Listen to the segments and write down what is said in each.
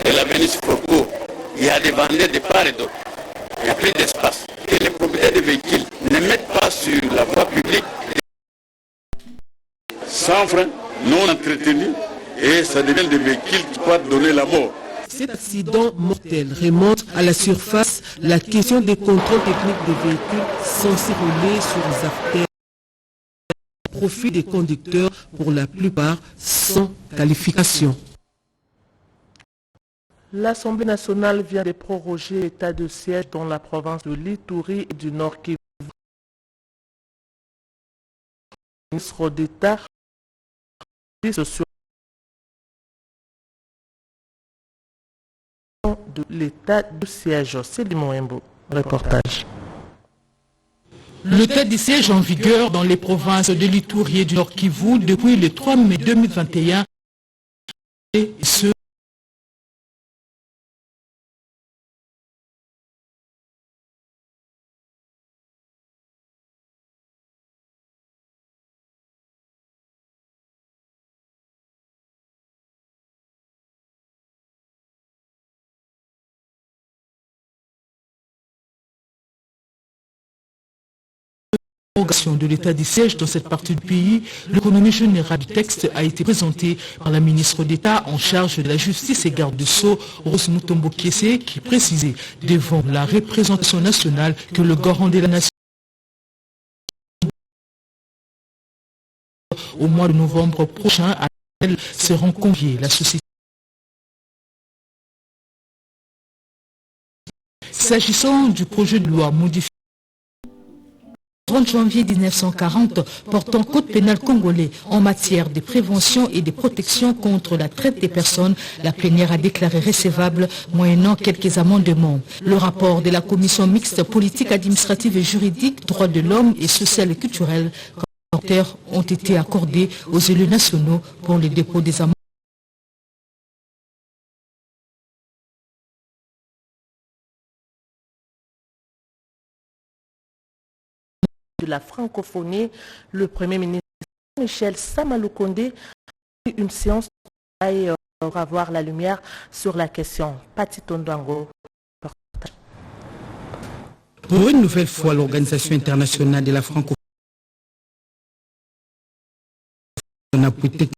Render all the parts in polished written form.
de l'avenue Sifoko, il y a des vendeurs de part et d'autre. Il n'y a plus d'espace. Que les propriétaires de véhicules ne mettent pas sur la voie publique sans frein, non entretenus, et ça devient des véhicules qui peuvent donner la mort. Cet accident mortel remonte à la surface la question des contrôles techniques des véhicules censés rouler sur les artères au profit des conducteurs, pour la plupart sans qualification. L'Assemblée nationale vient de proroger l'état de siège dans la province de l'Ituri et du Nord Kivu. Le ministre d'État sur de l'état de siège. C'est Limoembo. Reportage. L'état de siège en vigueur dans les provinces de l'Ituri et du Nord Kivu depuis le 3 mai 2021 et ce de l'état de siège dans cette partie du pays, l'économie générale du texte a été présentée par la ministre d'État en charge de la justice et garde de Sceaux, Rose Mutombo Kiese, qui précisait devant la représentation nationale que le garant de la nation au mois de novembre prochain à laquelle seront conviés la société. S'agissant du projet de loi modifié 30 janvier 1940 portant code pénal congolais en matière de prévention et de protection contre la traite des personnes, la plénière a déclaré recevable moyennant quelques amendements. Le rapport de la commission mixte politique, administrative et juridique, droits de l'homme et social et culturel ont été accordés aux élus nationaux pour le dépôt des amendements. De la francophonie, le Premier ministre Michel Samaloukonde a eu une séance pour avoir la lumière sur la question. Pati Tondwango. Pour une nouvelle fois, l'Organisation internationale de la francophonie son appui technique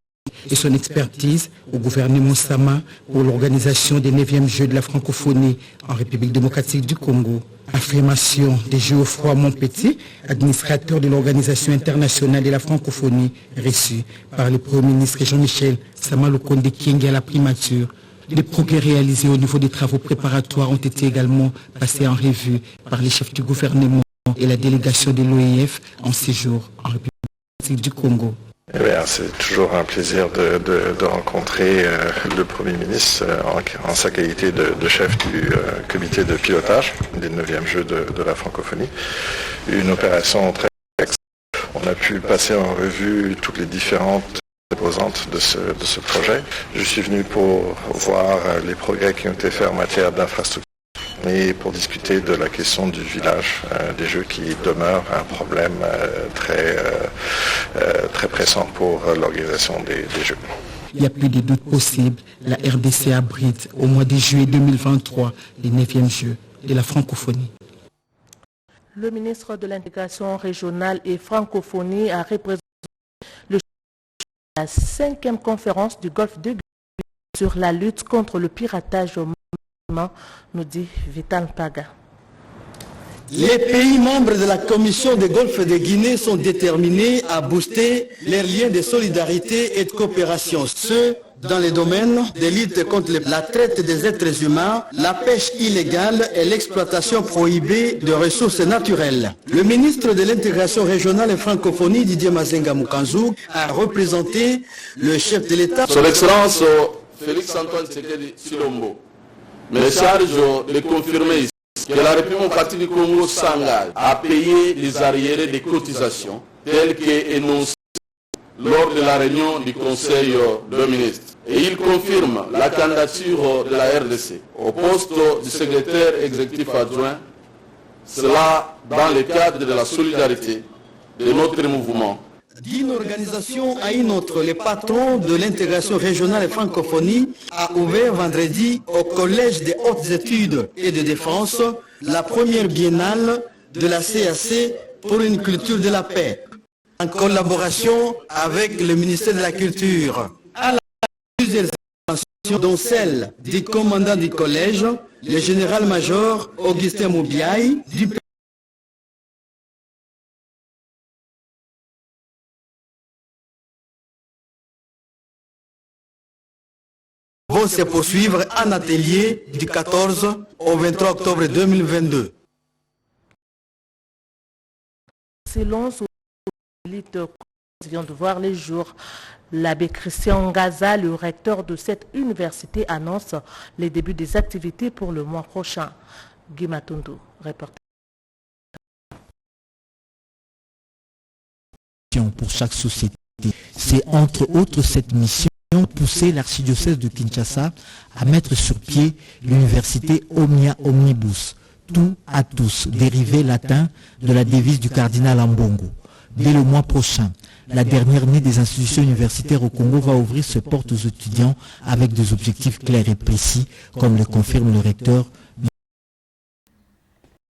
et son expertise au gouvernement Sama pour l'organisation des 9e Jeux de la francophonie en République démocratique du Congo. Affirmation de Geoffroy Montpetit, administrateur de l'Organisation internationale de la francophonie, reçu par le Premier ministre Jean-Michel Samaloukonde Kyenge à la primature. Les progrès réalisés au niveau des travaux préparatoires ont été également passés en revue par les chefs du gouvernement et la délégation de l'OIF en séjour en République démocratique du Congo. C'est toujours un plaisir de rencontrer le Premier ministre en sa qualité de chef du comité de pilotage des 9e Jeux de la francophonie. Une opération très complexe. On a pu passer en revue toutes les différentes composantes de ce projet. Je suis venu pour voir les progrès qui ont été faits en matière d'infrastructure et pour discuter de la question du village des Jeux qui demeure un problème très pressant pour l'organisation des Jeux. Il n'y a plus de doute possible, la RDC abrite au mois de juillet 2023 les 9e Jeux de la francophonie. Le ministre de l'intégration régionale et francophonie a représenté la 5e conférence du Golfe de Guinée sur la lutte contre le piratage au monde, nous dit Vital Paga. Les pays membres de la Commission des Golfe de Guinée sont déterminés à booster leurs liens de solidarité et de coopération, ce dans les domaines de lutte contre la traite des êtres humains, la pêche illégale et l'exploitation prohibée de ressources naturelles. Le ministre de l'intégration régionale et francophonie, Didier Mazenga Mukanzou, a représenté le chef de l'État. Son Excellence Félix-Antoine Tshisekedi Tshilombo me charge de confirmer ici que la République démocratique du Congo s'engage à payer les arriérés des cotisations telles qu'énoncées lors de la réunion du Conseil de ministres. Et il confirme la candidature de la RDC au poste du secrétaire exécutif adjoint, cela dans le cadre de la solidarité de notre mouvement. D'une organisation à une autre, les patrons de l'intégration régionale et francophonie a ouvert vendredi au Collège des hautes études et de défense la première biennale de la CAC pour une culture de la paix, en collaboration avec le ministère de la Culture. À la plusieurs interventions, dont celle du commandant du collège, le général-major Augustin Moubiaï, du vont se poursuivre en atelier du 14 au 23 octobre 2022. Selon l'élite, vient de voir les jours. L'abbé Christian Ngaza, le recteur de cette université, annonce les débuts des activités pour le mois prochain. Guy Matondo, reporter. Pour chaque société, c'est entre autres cette mission pousser l'archidiocèse de Kinshasa à mettre sur pied l'université Omnia Omnibus, tout à tous, dérivé latin de la devise du cardinal Ambongo. Dès le mois prochain, la dernière née des institutions universitaires au Congo va ouvrir ses portes aux étudiants avec des objectifs clairs et précis, comme le confirme le recteur.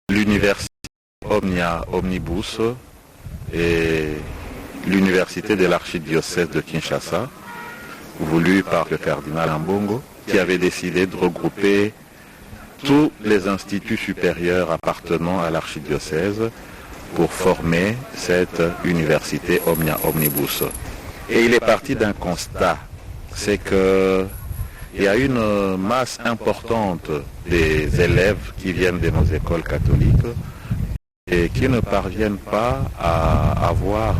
L'université Omnia Omnibus est l'université de l'archidiocèse de Kinshasa, voulu par le cardinal Ambongo, qui avait décidé de regrouper tous les instituts supérieurs appartenant à l'archidiocèse pour former cette université Omnia Omnibus. Et il est parti d'un constat, c'est qu'il y a une masse importante des élèves qui viennent de nos écoles catholiques et qui ne parviennent pas à avoir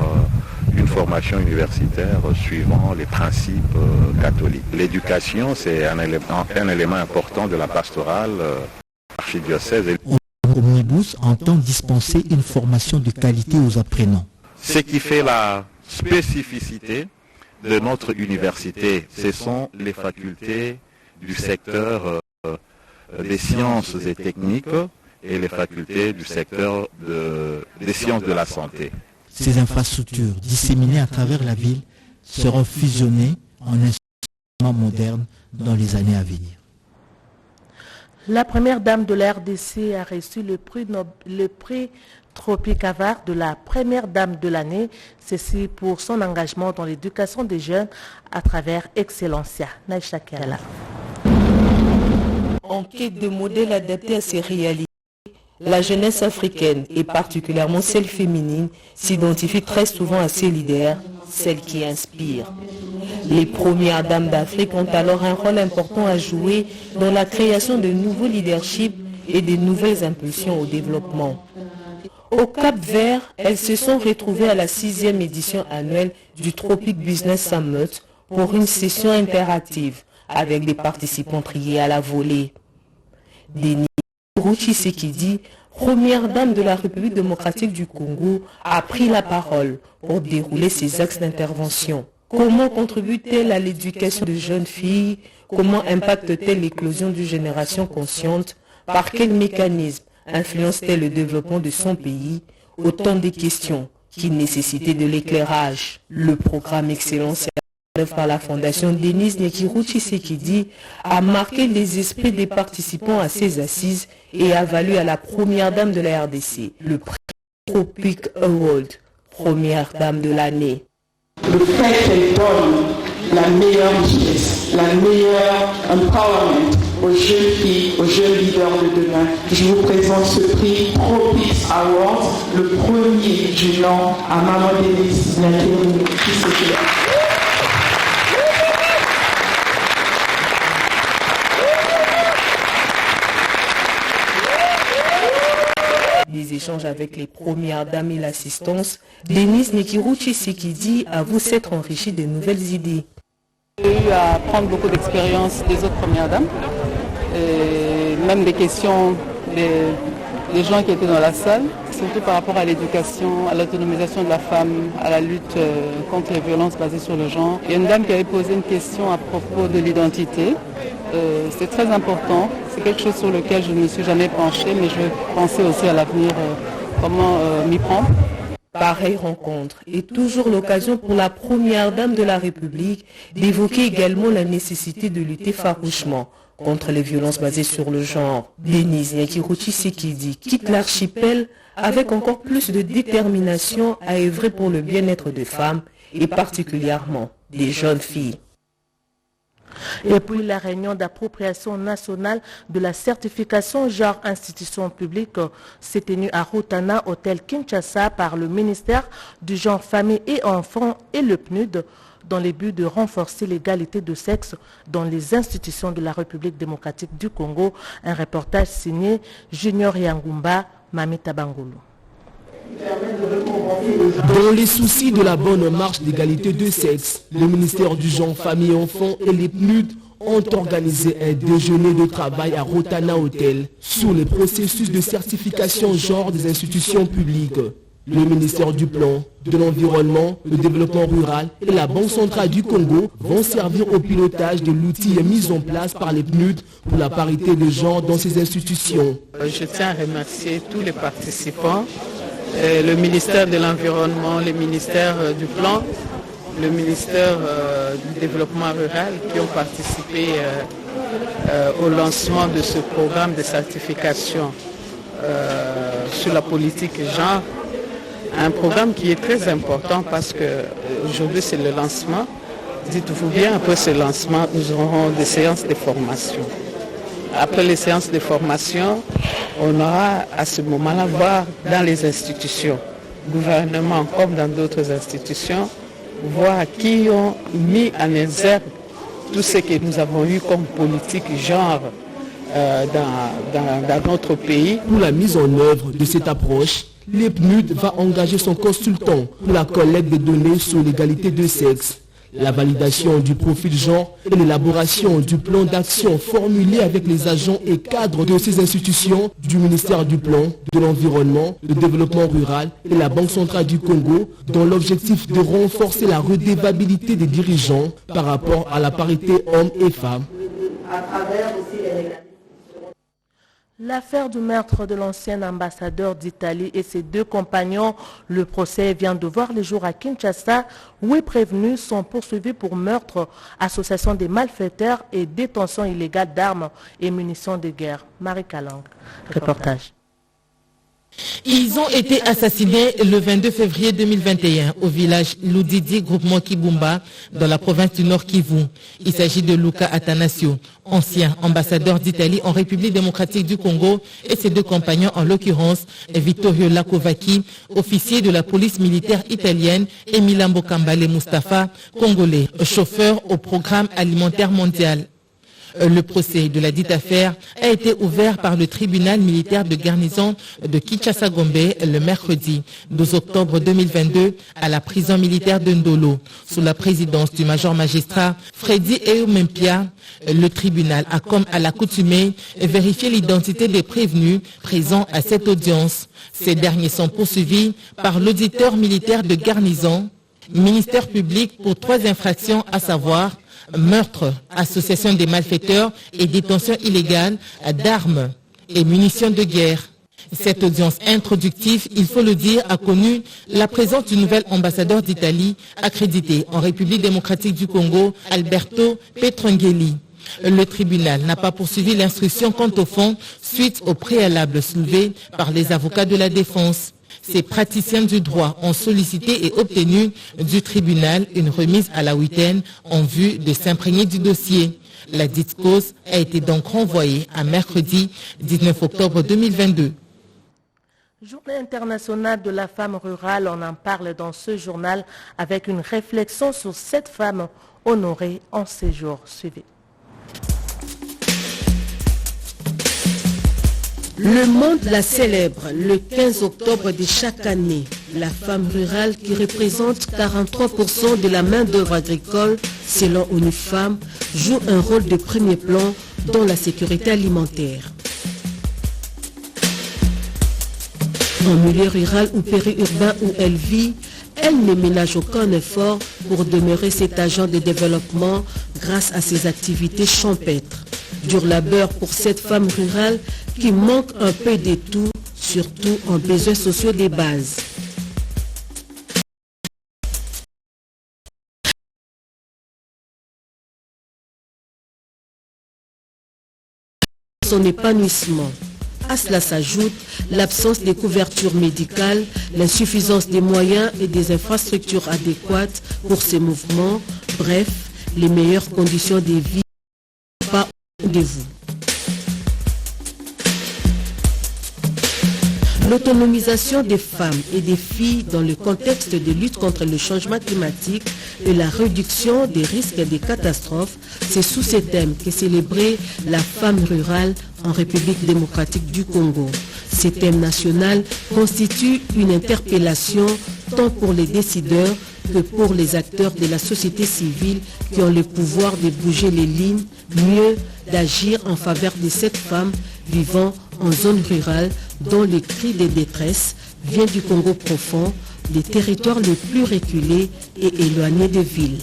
une formation universitaire suivant les principes catholiques. L'éducation, c'est un élément important de la pastorale archidiocèse. Omnibus entend dispenser une formation de qualité aux apprenants. Ce qui fait la spécificité de notre université, ce sont les facultés du secteur des sciences et techniques et les facultés du secteur des sciences de la santé. Ces infrastructures disséminées à travers la ville seront fusionnées en instruments modernes dans les années à venir. La première dame de la RDC a reçu le prix Tropicavare de la première dame de l'année, ceci pour son engagement dans l'éducation des jeunes à travers Excellencia. Naïcha Kerala. En quête de modèles adaptés à ces réalités, la jeunesse africaine, et particulièrement celle féminine, s'identifie très souvent à ces leaders, celles qui inspirent. Les premières dames d'Afrique ont alors un rôle important à jouer dans la création de nouveaux leaderships et de nouvelles impulsions au développement. Au Cap-Vert, elles se sont retrouvées à la 6e édition annuelle du Tropic Business Summit pour une session impérative avec des participants triés à la volée. Denis Tshisekedi, première dame de la République démocratique du Congo, a pris la parole pour dérouler ses axes d'intervention. Comment contribue-t-elle à l'éducation de jeunes filles? Comment impacte-t-elle l'éclosion d'une génération consciente? Par quel mécanisme influence-t-elle le développement de son pays? Autant de questions qui nécessitaient de l'éclairage. Le programme Excellence par la Fondation Denis Nyekiru Tshisekedi a marqué les esprits des participants à ces assises et a valu à la première dame de la RDC le prix Tropic Award, première dame de l'année. Le fait qu'elle donne la meilleure richesse, la meilleure empowerment aux jeunes filles, aux jeunes leaders de demain. Je vous présente ce prix Tropic Award, le premier du nom à Maman Denis Nyekiru Tshisekedi. Des échanges avec les premières dames et l'assistance, Denis Nyekiru Tshisekedi avoue s'être enrichi de nouvelles idées. J'ai eu à prendre beaucoup d'expérience des autres premières dames, et même des questions des gens qui étaient dans la salle, surtout par rapport à l'éducation, à l'autonomisation de la femme, à la lutte contre les violences basées sur le genre. Il y a une dame qui avait posé une question à propos de l'identité. C'est très important, c'est quelque chose sur lequel je ne me suis jamais penchée, mais je vais penser aussi à l'avenir comment m'y prendre. Pareille rencontre est toujours l'occasion pour la première dame de la République d'évoquer également la nécessité de lutter farouchement contre les violences basées sur le genre. Denise Nyakirouchi Sekidi quitte l'archipel avec encore plus de détermination à œuvrer pour le bien-être des femmes et particulièrement des jeunes filles. Et puis la réunion d'appropriation nationale de la certification genre institution publique s'est tenue à Rotana, hôtel Kinshasa, par le ministère du genre, famille et enfants et le PNUD dans le but de renforcer l'égalité de sexe dans les institutions de la République démocratique du Congo. Un reportage signé Junior Yangumba, Mamita Bangoulou. Dans les soucis de la bonne marche d'égalité de sexe, le ministère du genre, famille et enfants et les PNUD ont organisé un déjeuner de travail à Rotana Hotel sur les processus de certification genre des institutions publiques. Le ministère du Plan, de l'Environnement, le Développement rural et la Banque centrale du Congo vont servir au pilotage de l'outil mis en place par les PNUD pour la parité de genre dans ces institutions. Je tiens à remercier tous les participants. Le ministère de l'Environnement, le ministère du Plan, le ministère du Développement rural qui ont participé au lancement de ce programme de certification sur la politique genre. Un programme qui est très important parce qu'aujourd'hui c'est le lancement. Dites-vous bien, après ce lancement, nous aurons des séances de formation. Après les séances de formation, on aura à ce moment-là voir dans les institutions, gouvernement comme dans d'autres institutions, voir qui ont mis en exergue tout ce que nous avons eu comme politique genre dans notre pays. Pour la mise en œuvre de cette approche, les PNUD va engager son consultant pour la collecte des données sur l'égalité de sexe, la validation du profil genre et l'élaboration du plan d'action formulé avec les agents et cadres de ces institutions du ministère du Plan, de l'Environnement, le Développement rural et la Banque centrale du Congo dans l'objectif de renforcer la redevabilité des dirigeants par rapport à la parité hommes et femmes. L'affaire du meurtre de l'ancien ambassadeur d'Italie et ses deux compagnons, le procès vient de voir le jour à Kinshasa, où les prévenus sont poursuivis pour meurtre, association des malfaiteurs et détention illégale d'armes et munitions de guerre. Marie Kalang, reportage. Ils ont été assassinés le 22 février 2021 au village Loudidi, groupement Kibumba, dans la province du Nord Kivu. Il s'agit de Luca Atanasio, ancien ambassadeur d'Italie en République démocratique du Congo, et ses deux compagnons, en l'occurrence Vittorio Lacovacchi, officier de la police militaire italienne, et Milambo Kambale Mustafa, congolais, chauffeur au programme alimentaire mondial. Le procès de la dite affaire a été ouvert par le tribunal militaire de garnison de Kinshasa-Gombe le mercredi 12 octobre 2022 à la prison militaire de Ndolo. Sous la présidence du major magistrat Freddy Eumempia, le tribunal a, comme à l'accoutumée, vérifié l'identité des prévenus présents à cette audience. Ces derniers sont poursuivis par l'auditeur militaire de garnison, ministère public pour 3 infractions, à savoir meurtre, association des malfaiteurs et détention illégale d'armes et munitions de guerre. Cette audience introductive, il faut le dire, a connu la présence du nouvel ambassadeur d'Italie accrédité en République démocratique du Congo, Alberto Petrangeli. Le tribunal n'a pas poursuivi l'instruction quant au fond suite au préalable soulevé par les avocats de la défense. Ces praticiens du droit ont sollicité et obtenu du tribunal une remise à la huitaine en vue de s'imprégner du dossier. La dite cause a été donc renvoyée à mercredi 19 octobre 2022. Journée internationale de la femme rurale, on en parle dans ce journal avec une réflexion sur cette femme honorée en séjour. Suivez. Le monde la célèbre le 15 octobre de chaque année. La femme rurale, qui représente 43% de la main-d'œuvre agricole, selon ONU Femmes, joue un rôle de premier plan dans la sécurité alimentaire. En milieu rural ou périurbain où elle vit, elle ne ménage aucun effort pour demeurer cet agent de développement grâce à ses activités champêtres. Dur labeur pour cette femme rurale qui manque un peu de tout, surtout en besoins sociaux des bases. son épanouissement. À cela s'ajoute l'absence des couvertures médicales, l'insuffisance des moyens et des infrastructures adéquates pour ces mouvements, bref, les meilleures conditions de vie pas au rendez-vous. L'autonomisation des femmes et des filles dans le contexte de lutte contre le changement climatique et la réduction des risques et des catastrophes, c'est sous ces thèmes qu'est célébrée la femme rurale en République démocratique du Congo. Ces thèmes nationaux constituent une interpellation tant pour les décideurs que pour les acteurs de la société civile qui ont le pouvoir de bouger les lignes, mieux d'agir en faveur de cette femme vivant en zone rurale dont le cri de détresse vient du Congo profond, des territoires les plus reculés et éloignés des villes.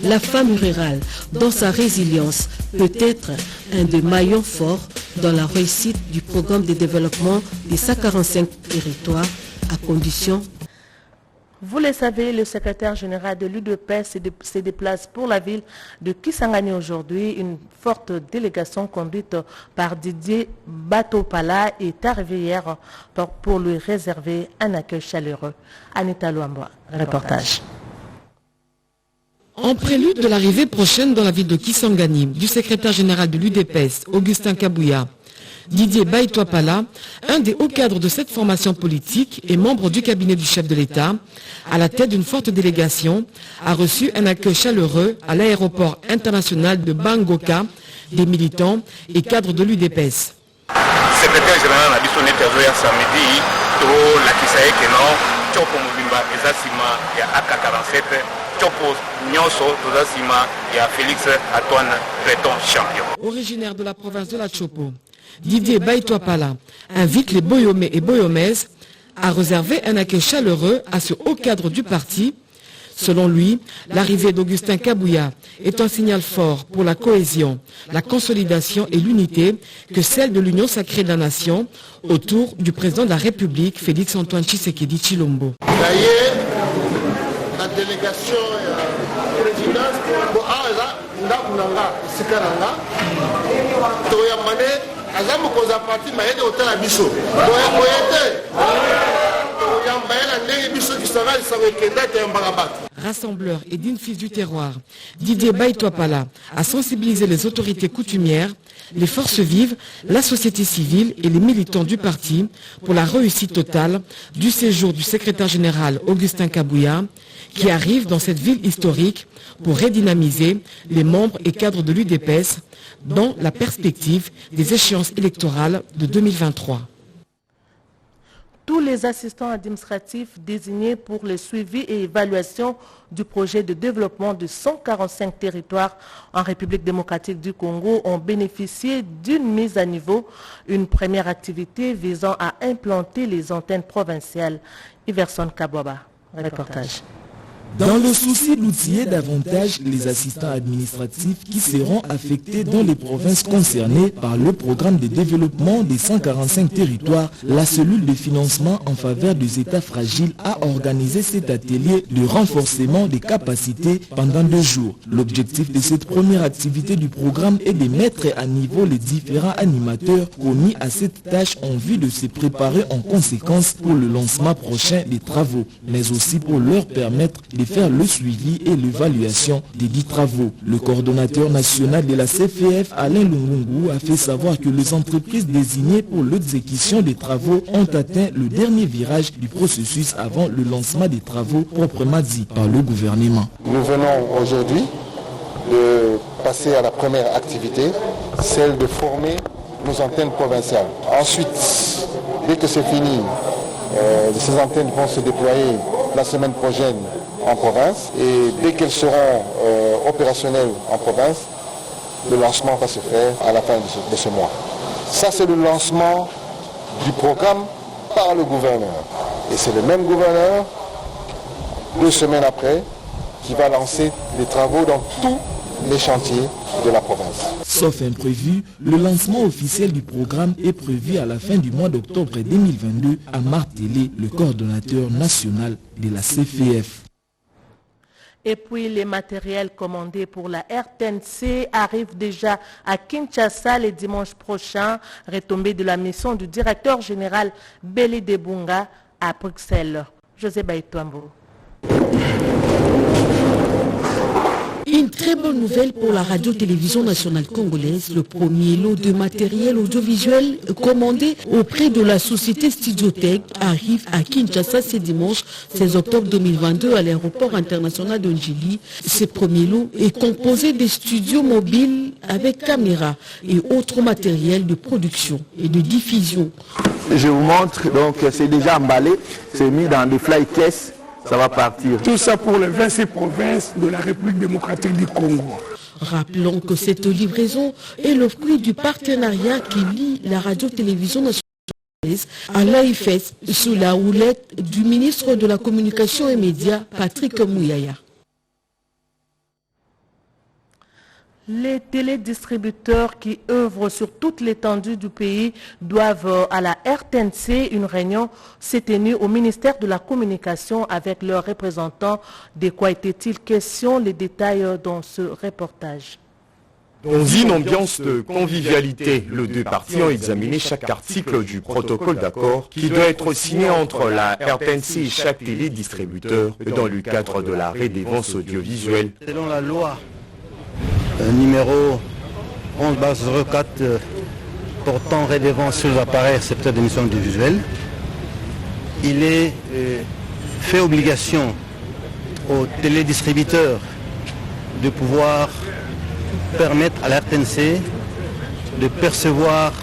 La femme rurale, dans sa résilience, peut être un des maillons forts dans la réussite du programme de développement des 145 territoires à condition. Vous le savez, le secrétaire général de l'UDPS se déplace pour la ville de Kisangani aujourd'hui. Une forte délégation conduite par Didier Batopala est arrivée hier pour lui réserver un accueil chaleureux. Anita Luamba, reportage. En prélude de l'arrivée prochaine dans la ville de Kisangani du secrétaire général de l'UDPS, Augustin Kabouya, Didier Baïtouapala, un des hauts cadres de cette formation politique et membre du cabinet du chef de l'État, à la tête d'une forte délégation, a reçu un accueil chaleureux à l'aéroport international de Bangoka des militants et cadres de l'UDPS. Secrétaire général a dit son interview samedi, to la Kisaye Keno, Chopo Mubimba, Ezasima, et AK-47, Chopo Nyonso, Tozasima, et Félix Antoine Breton, champion. Originaire de la province de la Chopo, Didier Baïtouapala invite les Boyomais et Boyomaises à réserver un accueil chaleureux à ce haut cadre du parti. Selon lui, l'arrivée d'Augustin Kabouya est un signal fort pour la cohésion, la consolidation et l'unité que celle de l'Union sacrée de la nation autour du président de la République, Félix Antoine Tshisekedi Tshilombo. La délégation présidence rassembleur et digne fils du terroir, Didier Baïtouapala a sensibilisé les autorités coutumières, les forces vives, la société civile et les militants du parti pour la réussite totale du séjour du secrétaire général Augustin Kabouya qui arrive dans cette ville historique pour redynamiser les membres et cadres de l'UDPS dans la perspective des échéances électorales de 2023. Tous les assistants administratifs désignés pour le suivi et évaluation du projet de développement de 145 territoires en République démocratique du Congo ont bénéficié d'une mise à niveau, une première activité visant à implanter les antennes provinciales. Iverson Kaboba, reportage. Dans le souci d'outiller davantage les assistants administratifs qui seront affectés dans les provinces concernées par le programme de développement des 145 territoires, la cellule de financement en faveur des États fragiles a organisé cet atelier de renforcement des capacités pendant 2 jours. L'objectif de cette première activité du programme est de mettre à niveau les différents animateurs commis à cette tâche en vue de se préparer en conséquence pour le lancement prochain des travaux, mais aussi pour leur permettre de faire le suivi et l'évaluation des 10 travaux. Le coordonnateur national de la CFF, Alain Lungungu, a fait savoir que les entreprises désignées pour l'exécution des travaux ont atteint le dernier virage du processus avant le lancement des travaux proprement dit par le gouvernement. Nous venons aujourd'hui de passer à la première activité, celle de former nos antennes provinciales. Ensuite, dès que c'est fini, ces antennes vont se déployer la semaine prochaine en province et dès qu'elles seront opérationnelles en province, le lancement va se faire à la fin de ce mois. Ça, c'est le lancement du programme par le gouverneur. Et c'est le même gouverneur, 2 semaines après, qui va lancer les travaux dans tous les chantiers de la province. Sauf imprévu, le lancement officiel du programme est prévu à la fin du mois d'octobre 2022 à marteler le coordonnateur national de la CFF. Et puis les matériels commandés pour la RTNC arrivent déjà à Kinshasa le dimanche prochain, retombée de la mission du directeur général Belly Debunga à Bruxelles. José Baïtouambo. Une très bonne nouvelle pour la radio-télévision nationale congolaise. Le premier lot de matériel audiovisuel commandé auprès de la société Studiotech arrive à Kinshasa ce dimanche 16 octobre 2022 à l'aéroport international de Njili. Ce premier lot est composé de studios mobiles avec caméras et autres matériels de production et de diffusion. Je vous montre, donc c'est déjà emballé, c'est mis dans des fly cases. Ça va partir. Tout ça pour les 26 provinces de la République démocratique du Congo. Rappelons que cette livraison est le fruit du partenariat qui lie la radio-télévision nationale à l'AIFES sous la houlette du ministre de la Communication et Médias, Patrick Mouyaya. Les télédistributeurs qui œuvrent sur toute l'étendue du pays doivent à la RTNC. Une réunion s'est tenue au ministère de la Communication avec leurs représentants. De quoi était-il question? Les détails dans ce reportage. Dans une ambiance de convivialité, les deux parties ont examiné chaque article du protocole d'accord qui doit être signé entre la RTNC et chaque télédistributeur dans le cadre de la redevance audiovisuelle. Selon la loi numéro 11/04 portant redevance sur les appareils récepteurs d'émissions audiovisuelles, il est fait obligation aux télédistributeurs de pouvoir permettre à la RTNC de percevoir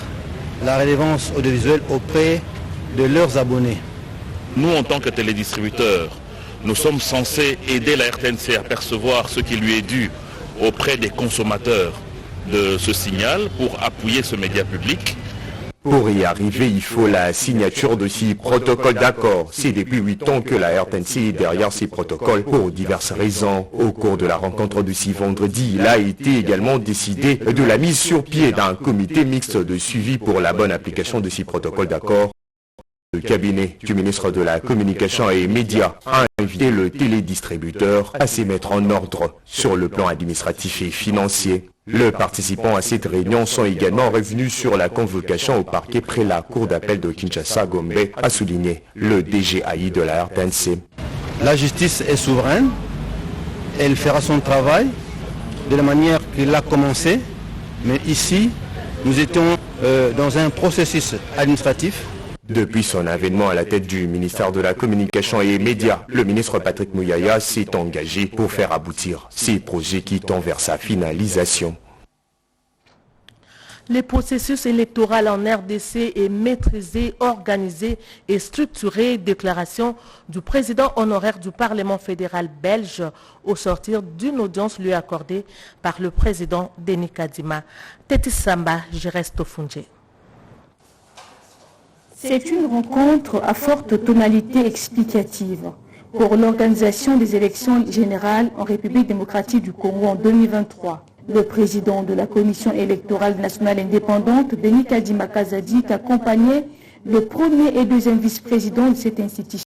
la redevance audiovisuelle auprès de leurs abonnés. Nous, en tant que télédistributeurs, nous sommes censés aider la RTNC à percevoir ce qui lui est dû auprès des consommateurs de ce signal pour appuyer ce média public. Pour y arriver, il faut la signature de ces protocoles d'accord. C'est depuis 8 ans que la RTNC est derrière ces protocoles pour diverses raisons. Au cours de la rencontre de ce vendredi, il a été également décidé de la mise sur pied d'un comité mixte de suivi pour la bonne application de ces protocoles d'accord. Le cabinet du ministre de la Communication et Médias a invité le télédistributeur à se mettre en ordre sur le plan administratif et financier. Les participants à cette réunion sont également revenus sur la convocation au parquet près la cour d'appel de Kinshasa-Gombe, a souligné le DGAI de la RTNC. La justice est souveraine, elle fera son travail de la manière qu'elle a commencé, mais ici, nous étions dans un processus administratif. Depuis son avènement à la tête du ministère de la Communication et Médias, le ministre Patrick Mouyaya s'est engagé pour faire aboutir ces projets qui tendent vers sa finalisation. Le processus électoral en RDC est maîtrisé, organisé et structuré. Déclaration du président honoraire du Parlement fédéral belge au sortir d'une audience lui accordée par le président Denis Kadima. Teti Samba, je reste au Fundje. C'est une rencontre à forte tonalité explicative pour l'organisation des élections générales en République démocratique du Congo en 2023. Le président de la Commission électorale nationale indépendante, Denis Kadima Kazadik, accompagné le premier et deuxième vice-président de cette institution,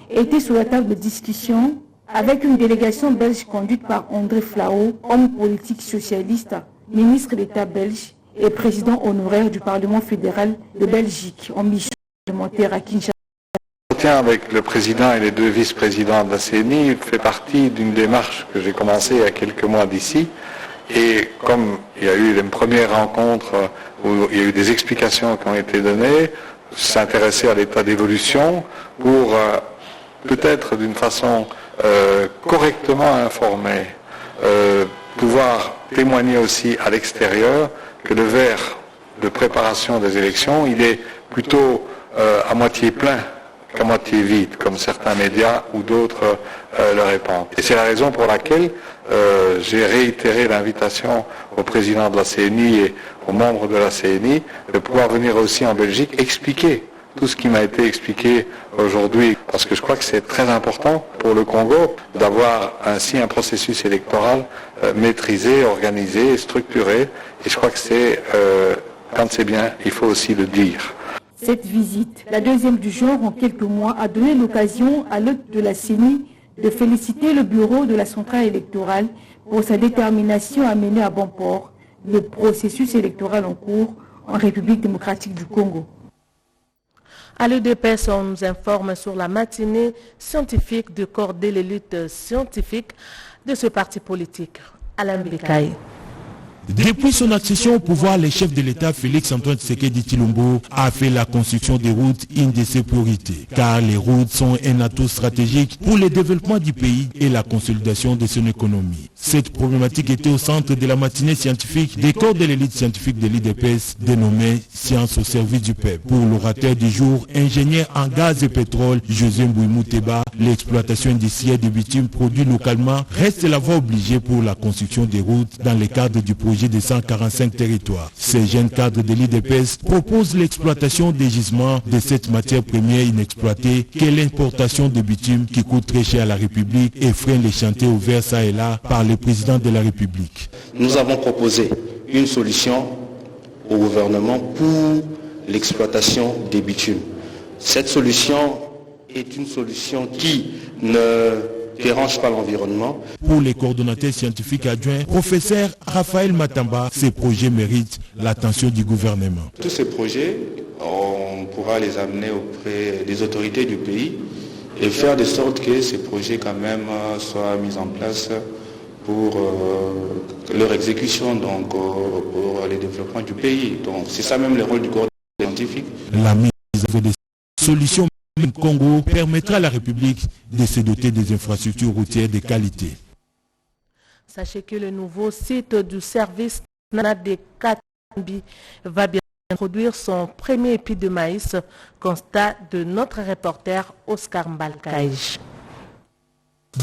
était sur la table de discussion avec une délégation belge conduite par André Flao, homme politique socialiste, ministre d'État belge et président honoraire du Parlement fédéral de Belgique en mission parlementaire à Kinshasa. L'entretien avec le président et les deux vice-présidents de la CENI fait partie d'une démarche que j'ai commencée il y a quelques mois d'ici. Et comme il y a eu une première rencontre où il y a eu des explications qui ont été données, s'intéresser à l'état d'évolution pour peut-être d'une façon correctement informée, pouvoir témoigner aussi à l'extérieur que le verre de préparation des élections, il est plutôt à moitié plein qu'à moitié vide, comme certains médias ou d'autres le répandent. Et c'est la raison pour laquelle j'ai réitéré l'invitation au président de la CENI et aux membres de la CENI de pouvoir venir aussi en Belgique expliquer tout ce qui m'a été expliqué aujourd'hui, parce que je crois que c'est très important pour le Congo d'avoir ainsi un processus électoral maîtrisé, organisé, structuré, et je crois que c'est, quand c'est bien, il faut aussi le dire. Cette visite, la deuxième du genre en quelques mois, a donné l'occasion à l'hôte de la CENI de féliciter le bureau de la centrale électorale pour sa détermination à mener à bon port le processus électoral en cours en République démocratique du Congo. À l'UDPS, on nous informe sur la matinée scientifique de corder les luttes scientifiques de ce parti politique. Alain Bekaï. Depuis son accession au pouvoir, le chef de l'État Félix-Antoine Tshisekedi Tshilombo a fait la construction des routes une de ses priorités, car les routes sont un atout stratégique pour le développement du pays et la consolidation de son économie. Cette problématique était au centre de la matinée scientifique des corps de l'élite scientifique de l'IDPS dénommée Science au service du peuple. Pour l'orateur du jour, ingénieur en gaz et pétrole, José Mbouimouteba, l'exploitation industrielle des bitumes produits localement reste la voie obligée pour la construction des routes dans le cadre du projet de 145 territoires. Ces jeunes cadres de l'IDPS proposent l'exploitation des gisements de cette matière première inexploitée qu'est l'importation de bitume qui coûte très cher à la République et freine les chantiers ouverts ça et là par le président de la République. Nous avons proposé une solution au gouvernement pour l'exploitation des bitumes. Cette solution est une solution qui ne dérange pas l'environnement. Pour les coordonnateurs scientifiques adjoints, professeur Raphaël Matamba, ces projets méritent l'attention du gouvernement. Tous ces projets, on pourra les amener auprès des autorités du pays et faire de sorte que ces projets quand même soient mis en place pour leur exécution, donc pour le développement du pays. Donc c'est ça même le rôle du coordonnateur scientifique. La mise en œuvre des solutions au Congo permettra à la République de se doter des infrastructures routières de qualité. Sachez que le nouveau site du service national des Katambi va bien introduire son premier épi de maïs, constat de notre reporter Oscar Mbalkaïj.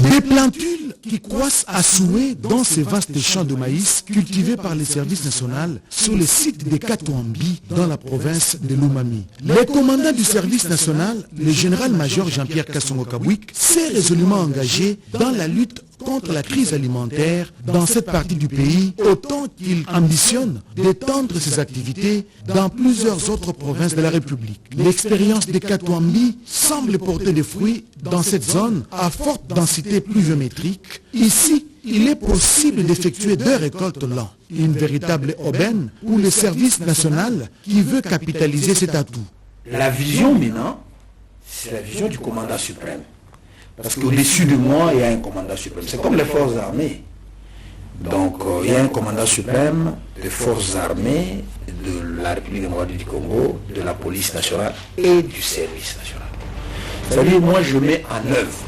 Des plantules qui croissent à souhait dans ces vastes champs de maïs cultivés par les services nationaux sur le site de Katouambi dans la province de Lomami. Le commandant du service national, le général-major Jean-Pierre Kassongo-Kabouik, s'est résolument engagé dans la lutte contre la crise alimentaire dans cette partie du pays, autant qu'il ambitionne d'étendre ses activités dans plusieurs autres provinces de la République. L'expérience de Katouambi semble porter des fruits dans cette zone à forte densité pluviométrique. Ici, il est possible d'effectuer 2 récoltes l'an. Une véritable aubaine pour le service national qui veut capitaliser cet atout. La vision maintenant, c'est la vision du commandant suprême. Parce qu'au-dessus de moi, il y a un commandant suprême. C'est comme les forces armées. Donc, il y a un commandant suprême des forces armées de la République démocratique du Congo, de la police nationale et du service national. C'est-à-dire, moi, je mets en œuvre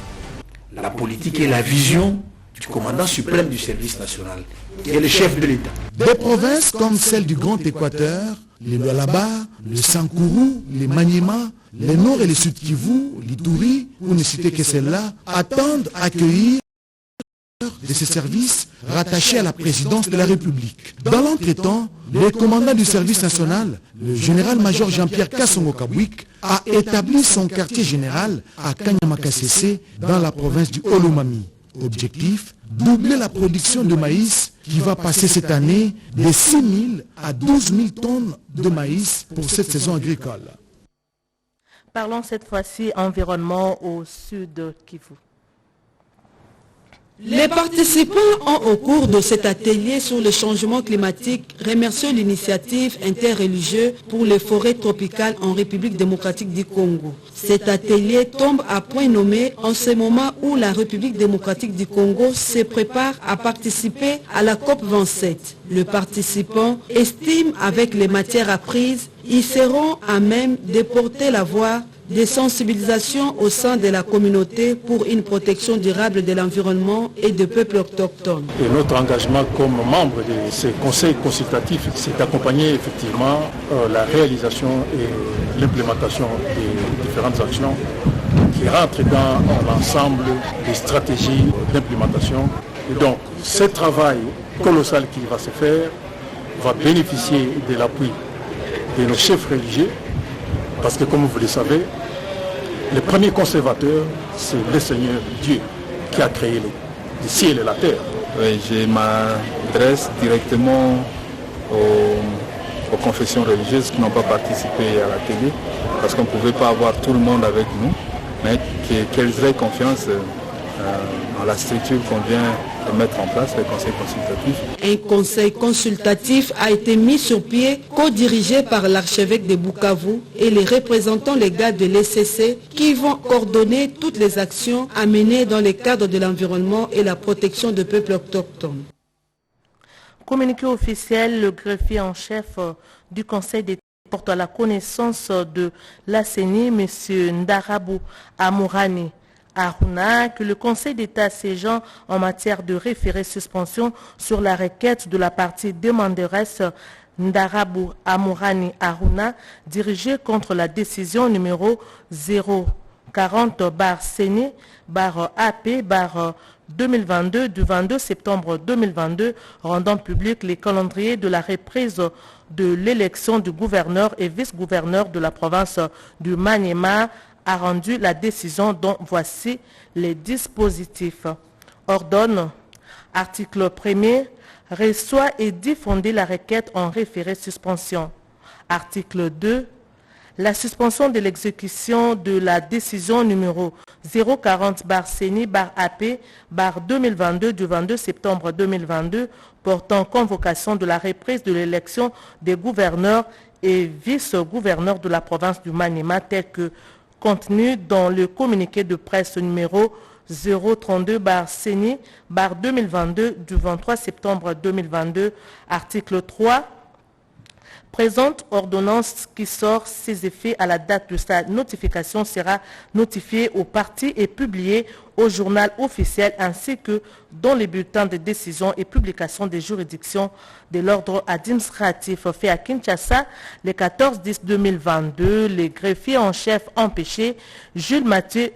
la politique et la vision du commandant suprême du service national, qui est le chef de l'État. Des provinces comme celle du Grand Équateur, les Lualaba, le Sankourou, les Maniema, les Nord et les Sud Kivu, l'Ituri, pour ne citer que celles-là, attendent accueillir de ces services rattachés à la présidence de la République. Dans l'entretemps, le commandant du service national, le général-major Jean-Pierre Kassongo-Kabouik, a établi son quartier général à Kanyamakassese dans la province du Olomami. Objectif, doubler la production de maïs qui va passer cette année de 6 000 à 12 000 tonnes de maïs pour cette saison agricole. Parlons cette fois-ci environnement au sud Kivu. Les participants ont, au cours de cet atelier sur le changement climatique, remercié l'initiative interreligieuse pour les forêts tropicales en République démocratique du Congo. Cet atelier tombe à point nommé en ce moment où la République démocratique du Congo se prépare à participer à la COP27. Le participant estime avec les matières apprises, ils seront à même de porter la voix des sensibilisations au sein de la communauté pour une protection durable de l'environnement et des peuples autochtones. Et notre engagement comme membre de ces conseils consultatifs, c'est d'accompagner effectivement la réalisation et l'implémentation des différentes actions qui rentrent dans l'ensemble des stratégies d'implémentation. Et donc, ce travail colossal qui va se faire va bénéficier de l'appui de nos chefs religieux, parce que comme vous le savez, le premier conservateur, c'est le Seigneur Dieu qui a créé le ciel et la terre. Oui, je m'adresse directement aux confessions religieuses qui n'ont pas participé à la télé, parce qu'on ne pouvait pas avoir tout le monde avec nous, mais qu'elles aient confiance dans la structure qu'on vient de mettre en place, le conseil consultatif. Un conseil consultatif a été mis sur pied, co-dirigé par l'archevêque de Bukavu et les représentants légaux de l'ECC qui vont coordonner toutes les actions à mener dans le cadre de l'environnement et la protection des peuples autochtones. Communiqué officiel, le greffier en chef du Conseil d'État porte à la connaissance de la CENI, M. Ndarabou Amourani Aruna, que le Conseil d'État siégeant en matière de référé suspension sur la requête de la partie demanderesse Ndarabou Amourani Aruna, dirigée contre la décision numéro 040/CENI/AP/2022 du 22 septembre 2022 rendant public les calendriers de la reprise de l'élection du gouverneur et vice-gouverneur de la province du Maniema a rendu la décision dont voici les dispositifs. Ordonne, article 1er, reçoit et diffuser la requête en référé suspension. Article 2, la suspension de l'exécution de la décision numéro 040/CENI/AP/2022 du 22 septembre 2022 portant convocation de la reprise de l'élection des gouverneurs et vice-gouverneurs de la province du Maniema tel que contenu dans le communiqué de presse numéro 032/CENI/2022 du 23 septembre 2022. Article 3. Présente ordonnance qui sort ses effets à la date de sa notification sera notifiée aux parties et publiée au journal officiel ainsi que dans les bulletins de décision et publication des juridictions de l'ordre administratif fait à Kinshasa le 14-10-2022. Les greffiers en chef empêchés Jules Mathieu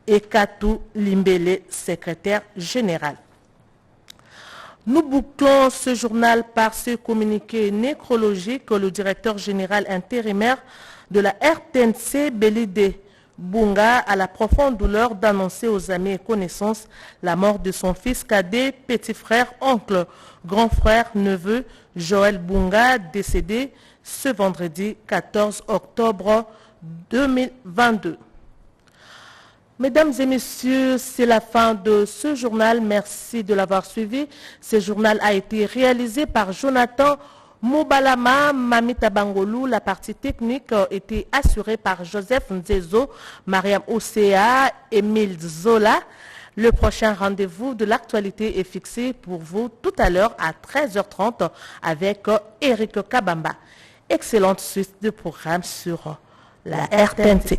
et Katou Limbele, secrétaire général. Nous bouclons ce journal par ce communiqué nécrologique que le directeur général intérimaire de la RTNC, Belide Bunga, a la profonde douleur d'annoncer aux amis et connaissances la mort de son fils cadet, petit frère, oncle, grand frère, neveu, Joël Bunga, décédé ce vendredi 14 octobre 2022. Mesdames et messieurs, c'est la fin de ce journal. Merci de l'avoir suivi. Ce journal a été réalisé par Jonathan Moubalama, Mamita Bangolou. La partie technique était assurée par Joseph Nzezo, Mariam Osea, Émile Zola. Le prochain rendez-vous de l'actualité est fixé pour vous tout à l'heure à 13h30 avec Eric Kabamba. Excellente suite de programme sur la RTNC.